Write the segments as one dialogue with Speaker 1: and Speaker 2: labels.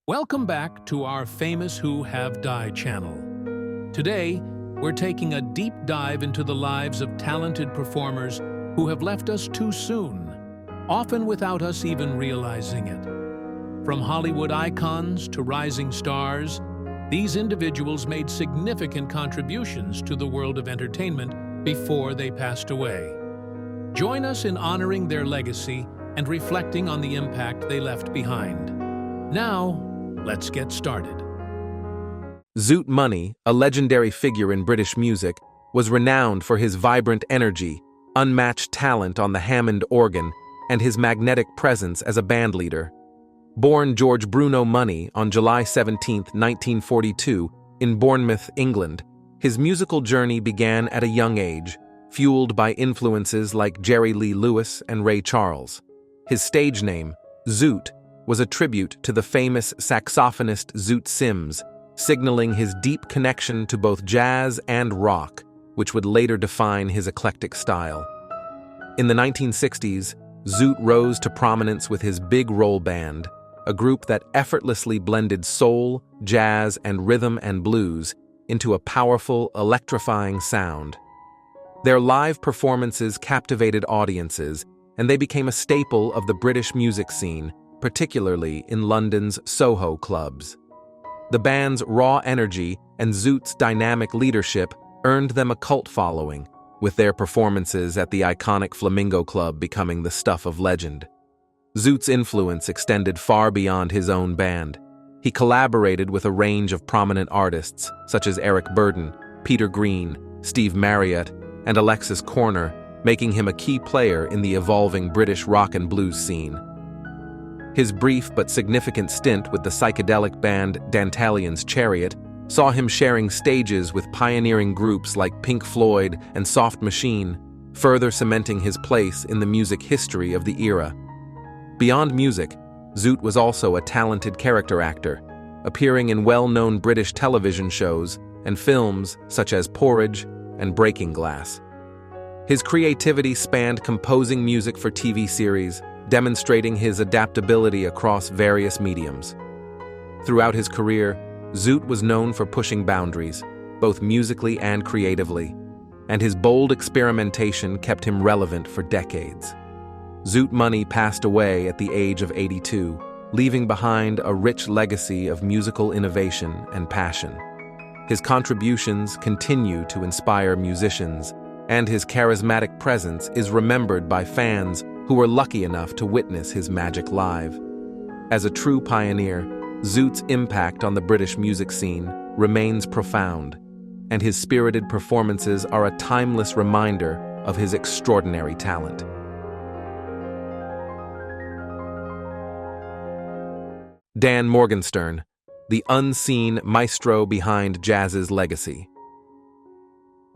Speaker 1: Welcome back to our Famous Who Have Died channel. Today, we're taking a deep dive into the lives of talented performers who have left us too soon, often without us even realizing it. From Hollywood icons to rising stars, these individuals made significant contributions to the world of entertainment before they passed away. Join us in honoring their legacy and reflecting on the impact they left behind. Now, let's get started.
Speaker 2: Zoot Money, a legendary figure in British music, was renowned for his vibrant energy, unmatched talent on the Hammond organ, and his magnetic presence as a bandleader. Born George Bruno Money on July 17, 1942, in Bournemouth, England, his musical journey began at a young age, fueled by influences like Jerry Lee Lewis and Ray Charles. His stage name, Zoot, was a tribute to the famous saxophonist Zoot Sims, signaling his deep connection to both jazz and rock, which would later define his eclectic style. In the 1960s, Zoot rose to prominence with his Big Roll Band, a group that effortlessly blended soul, jazz, and rhythm and blues into a powerful, electrifying sound. Their live performances captivated audiences, and they became a staple of the British music scene, particularly in London's Soho clubs. The band's raw energy and Zoot's dynamic leadership earned them a cult following, with their performances at the iconic Flamingo Club becoming the stuff of legend. Zoot's influence extended far beyond his own band. He collaborated with a range of prominent artists such as Eric Burdon, Peter Green, Steve Marriott, and Alexis Corner, making him a key player in the evolving British rock and blues scene. His brief but significant stint with the psychedelic band Dantalion's Chariot saw him sharing stages with pioneering groups like Pink Floyd and Soft Machine, further cementing his place in the music history of the era. Beyond music, Zoot was also a talented character actor, appearing in well-known British television shows and films such as Porridge and Breaking Glass. His creativity spanned composing music for TV series, demonstrating his adaptability across various mediums. Throughout his career, Zoot was known for pushing boundaries, both musically and creatively, and his bold experimentation kept him relevant for decades. Zoot Money passed away at the age of 82, leaving behind a rich legacy of musical innovation and passion. His contributions continue to inspire musicians, and his charismatic presence is remembered by fans who were lucky enough to witness his magic live. As a true pioneer, Zoot's impact on the British music scene remains profound, and his spirited performances are a timeless reminder of his extraordinary talent. Dan Morgenstern, the unseen maestro behind jazz's legacy.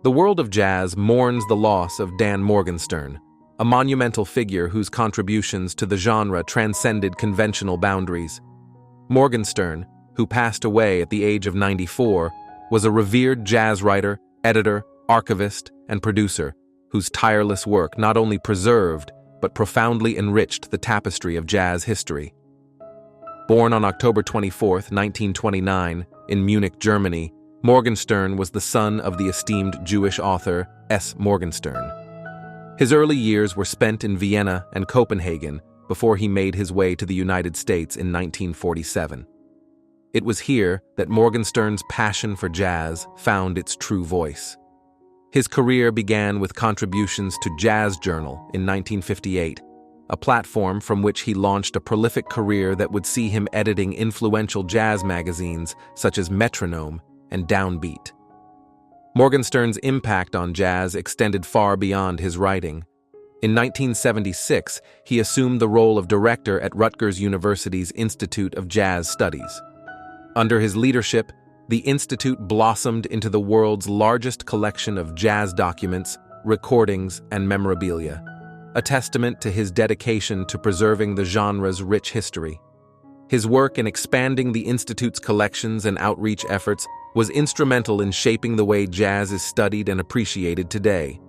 Speaker 2: The world of jazz mourns the loss of Dan Morgenstern, a monumental figure whose contributions to the genre transcended conventional boundaries. Morgenstern, who passed away at the age of 94, was a revered jazz writer, editor, archivist, and producer, whose tireless work not only preserved but profoundly enriched the tapestry of jazz history. Born on October 24, 1929, in Munich, Germany, Morgenstern was the son of the esteemed Jewish author S. Morgenstern. His early years were spent in Vienna and Copenhagen before he made his way to the United States in 1947. It was here that Morgenstern's passion for jazz found its true voice. His career began with contributions to Jazz Journal in 1958, a platform from which he launched a prolific career that would see him editing influential jazz magazines such as Metronome and Downbeat. Morgenstern's impact on jazz extended far beyond his writing. In 1976, he assumed the role of director at Rutgers University's Institute of Jazz Studies. Under his leadership, the institute blossomed into the world's largest collection of jazz documents, recordings, and memorabilia, a testament to his dedication to preserving the genre's rich history. His work in expanding the institute's collections and outreach efforts was instrumental in shaping the way jazz is studied and appreciated today.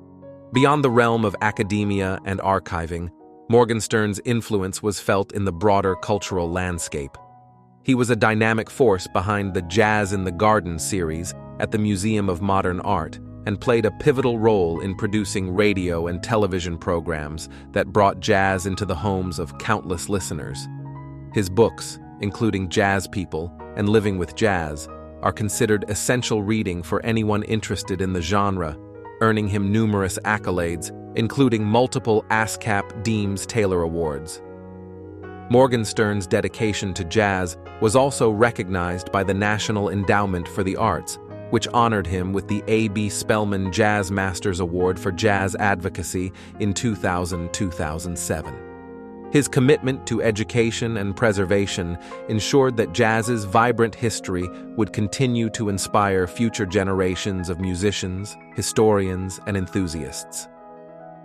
Speaker 2: Beyond the realm of academia and archiving, Morgenstern's influence was felt in the broader cultural landscape. He was a dynamic force behind the Jazz in the Garden series at the Museum of Modern Art and played a pivotal role in producing radio and television programs that brought jazz into the homes of countless listeners. His books, including Jazz People and Living with Jazz, are considered essential reading for anyone interested in the genre, earning him numerous accolades, including multiple ASCAP Deems Taylor Awards. Morgenstern's dedication to jazz was also recognized by the National Endowment for the Arts, which honored him with the A.B. Spellman Jazz Masters Award for Jazz Advocacy in 2000-2007. His commitment to education and preservation ensured that jazz's vibrant history would continue to inspire future generations of musicians, historians, and enthusiasts.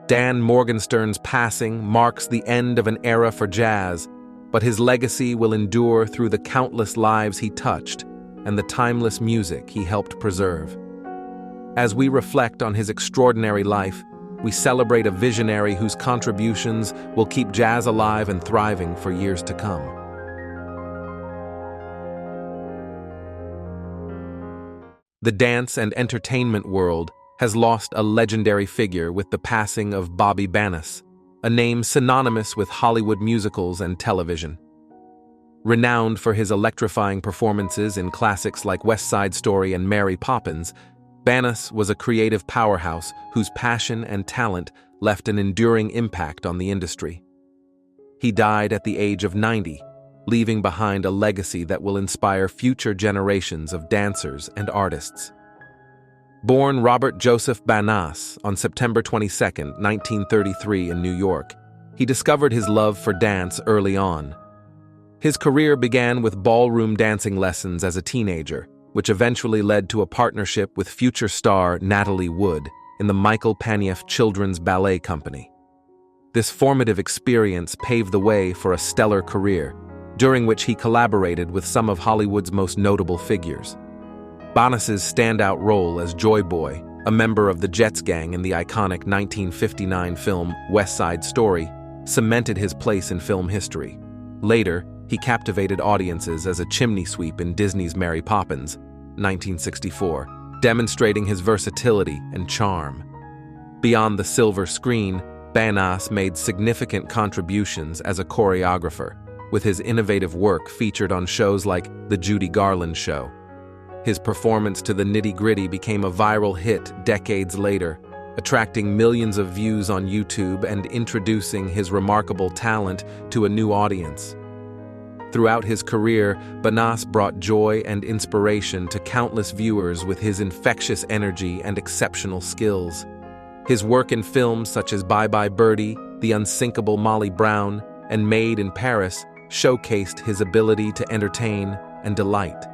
Speaker 2: Dan Morgenstern's passing marks the end of an era for jazz, but his legacy will endure through the countless lives he touched and the timeless music he helped preserve. As we reflect on his extraordinary life, we celebrate a visionary whose contributions will keep jazz alive and thriving for years to come. The dance and entertainment world has lost a legendary figure with the passing of Bobby Bannis, a name synonymous with Hollywood musicals and television. Renowned for his electrifying performances in classics like West Side Story and Mary Poppins, Bannis was a creative powerhouse whose passion and talent left an enduring impact on the industry. He died at the age of 90, leaving behind a legacy that will inspire future generations of dancers and artists. Born Robert Joseph Bannis on September 22, 1933 in New York, he discovered his love for dance early on. His career began with ballroom dancing lessons as a teenager, which eventually led to a partnership with future star Natalie Wood in the Michael Panieff Children's Ballet Company. This formative experience paved the way for a stellar career, during which he collaborated with some of Hollywood's most notable figures. Bannis's standout role as Joy Boy, a member of the Jets gang in the iconic 1959 film West Side Story, cemented his place in film history. Later, he captivated audiences as a chimney sweep in Disney's Mary Poppins, 1964, demonstrating his versatility and charm. Beyond the silver screen, Bannis made significant contributions as a choreographer, with his innovative work featured on shows like The Judy Garland Show. His performance to the Nitty-Gritty became a viral hit decades later, attracting millions of views on YouTube and introducing his remarkable talent to a new audience. Throughout his career, Bannis brought joy and inspiration to countless viewers with his infectious energy and exceptional skills. His work in films such as Bye Bye Birdie, The Unsinkable Molly Brown, and Made in Paris showcased his ability to entertain and delight.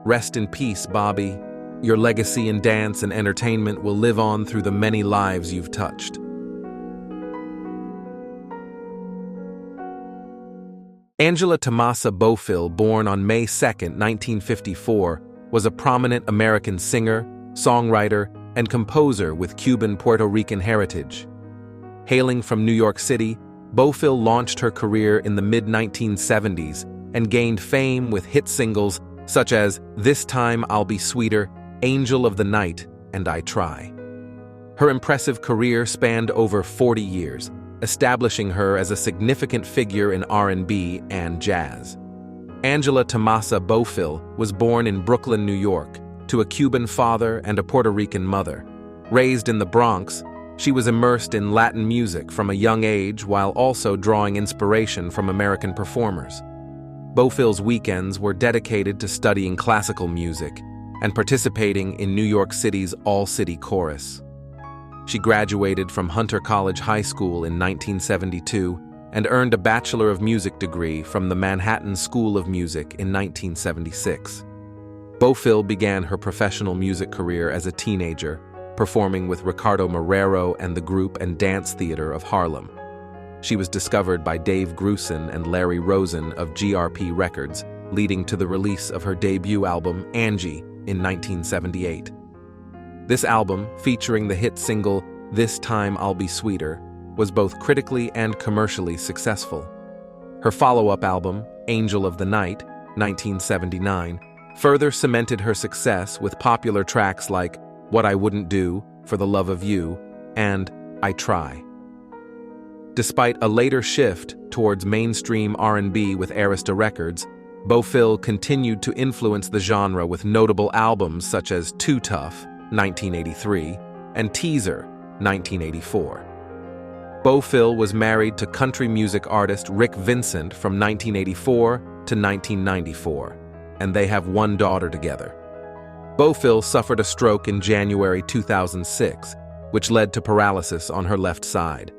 Speaker 2: Rest in peace, Bobby. Your legacy in dance and entertainment will live on through the many lives you've touched. Angela Tomasa Bofill, born on May 2, 1954, was a prominent American singer, songwriter, and composer with Cuban-Puerto Rican heritage. Hailing from New York City, Bofill launched her career in the mid-1970s and gained fame with hit singles such as This Time I'll Be Sweeter, Angel of the Night, and I Try. Her impressive career spanned over 40 years, establishing her as a significant figure in R&B and jazz. Angela Tomasa Bofill was born in Brooklyn, New York, to a Cuban father and a Puerto Rican mother. Raised in the Bronx, she was immersed in Latin music from a young age while also drawing inspiration from American performers. Bofill's weekends were dedicated to studying classical music and participating in New York City's all-city chorus. She graduated from Hunter College High School in 1972 and earned a Bachelor of Music degree from the Manhattan School of Music in 1976. Bofill began her professional music career as a teenager, performing with Ricardo Marrero and the Group and Dance Theater of Harlem. She was discovered by Dave Grusin and Larry Rosen of GRP Records, leading to the release of her debut album, Angie, in 1978. This album, featuring the hit single This Time I'll Be Sweeter, was both critically and commercially successful. Her follow-up album, Angel of the Night, 1979, further cemented her success with popular tracks like What I Wouldn't Do, For the Love of You, and I Try. Despite a later shift towards mainstream R&B with Arista Records, Beau Phil continued to influence the genre with notable albums such as Too Tough, 1983, and Teaser, 1984. Beau Phil was married to country music artist Rick Vincent from 1984 to 1994, and they have one daughter together. Beau Phil suffered a stroke in January 2006, which led to paralysis on her left side.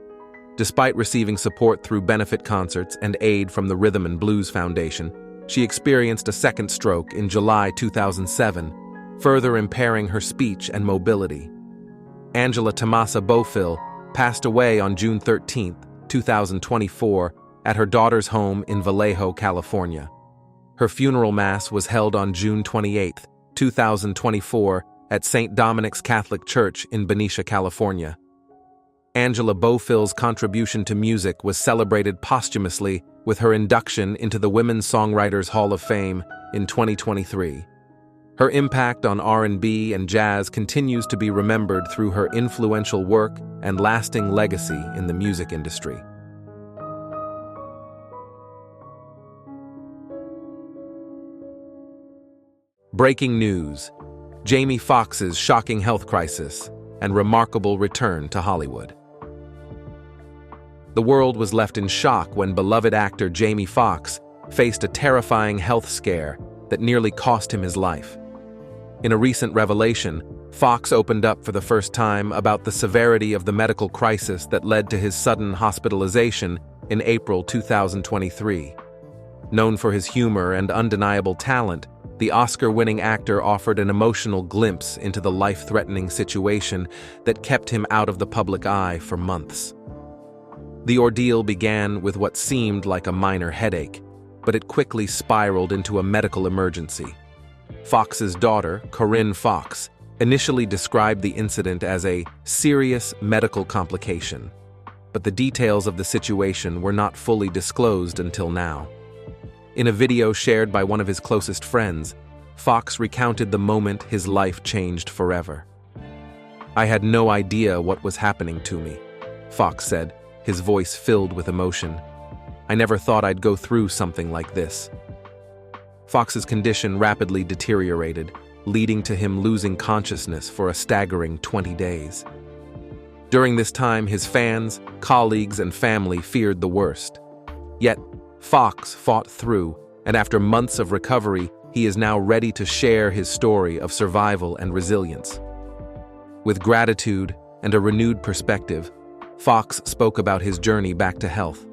Speaker 2: Despite receiving support through benefit concerts and aid from the Rhythm and Blues Foundation, she experienced a second stroke in July 2007, further impairing her speech and mobility. Angela Tomasa Beau Phil passed away on June 13, 2024, at her daughter's home in Vallejo, California. Her funeral mass was held on June 28, 2024, at St. Dominic's Catholic Church in Benicia, California. Angela Beau Phil's contribution to music was celebrated posthumously with her induction into the Women's Songwriters Hall of Fame in 2023. Her impact on R&B and jazz continues to be remembered through her influential work and lasting legacy in the music industry. Breaking news: Jamie Foxx's shocking health crisis and remarkable return to Hollywood. The world was left in shock when beloved actor Jamie Foxx faced a terrifying health scare that nearly cost him his life. In a recent revelation, Foxx opened up for the first time about the severity of the medical crisis that led to his sudden hospitalization in April 2023. Known for his humor and undeniable talent, the Oscar-winning actor offered an emotional glimpse into the life-threatening situation that kept him out of the public eye for months. The ordeal began with what seemed like a minor headache, but it quickly spiraled into a medical emergency. Foxx's daughter, Corinne Foxx, initially described the incident as a serious medical complication, but the details of the situation were not fully disclosed until now. In a video shared by one of his closest friends, Foxx recounted the moment his life changed forever. "I had no idea what was happening to me," Foxx said, his voice filled with emotion. "I never thought I'd go through something like this." Foxx's condition rapidly deteriorated, leading to him losing consciousness for a staggering 20 days. During this time, his fans, colleagues, and family feared the worst. Yet, Foxx fought through, and after months of recovery, he is now ready to share his story of survival and resilience. With gratitude and a renewed perspective, Foxx spoke about his journey back to health.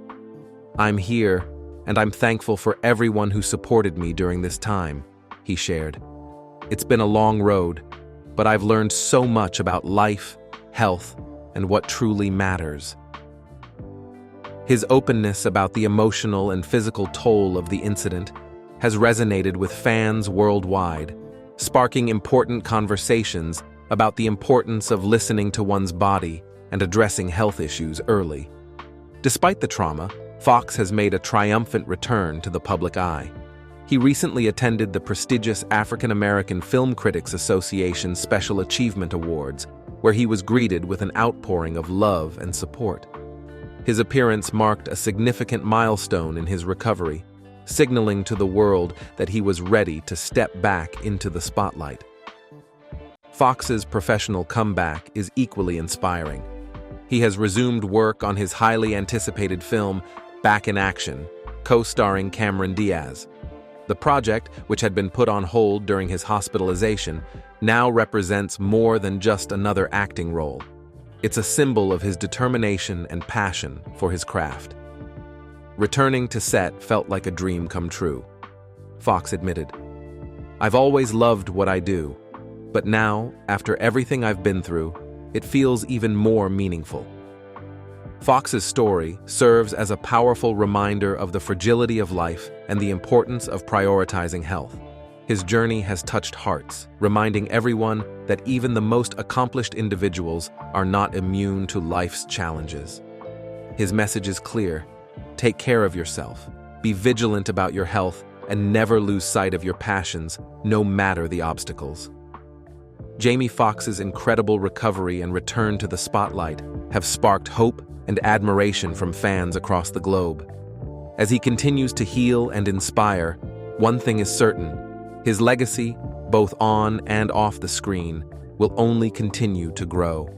Speaker 2: "I'm here, and I'm thankful for everyone who supported me during this time," he shared. "It's been a long road, but I've learned so much about life, health, and what truly matters." His openness about the emotional and physical toll of the incident has resonated with fans worldwide, sparking important conversations about the importance of listening to one's body and addressing health issues early. Despite the trauma, Foxx has made a triumphant return to the public eye. He recently attended the prestigious African American Film Critics Association Special Achievement Awards, where he was greeted with an outpouring of love and support. His appearance marked a significant milestone in his recovery, signaling to the world that he was ready to step back into the spotlight. Foxx's professional comeback is equally inspiring. He has resumed work on his highly anticipated film, Back in Action, co-starring Cameron Diaz. The project, which had been put on hold during his hospitalization, now represents more than just another acting role. It's a symbol of his determination and passion for his craft. Returning to set felt like a dream come true, Foxx admitted. "I've always loved what I do, but now, after everything I've been through, it feels even more meaningful." Foxx's story serves as a powerful reminder of the fragility of life and the importance of prioritizing health. His journey has touched hearts, reminding everyone that even the most accomplished individuals are not immune to life's challenges. His message is clear: take care of yourself, Be vigilant about your health and never lose sight of your passions, no matter the obstacles. Jamie Foxx's incredible recovery and return to the spotlight have sparked hope and admiration from fans across the globe. As he continues to heal and inspire, one thing is certain: his legacy, both on and off the screen, will only continue to grow.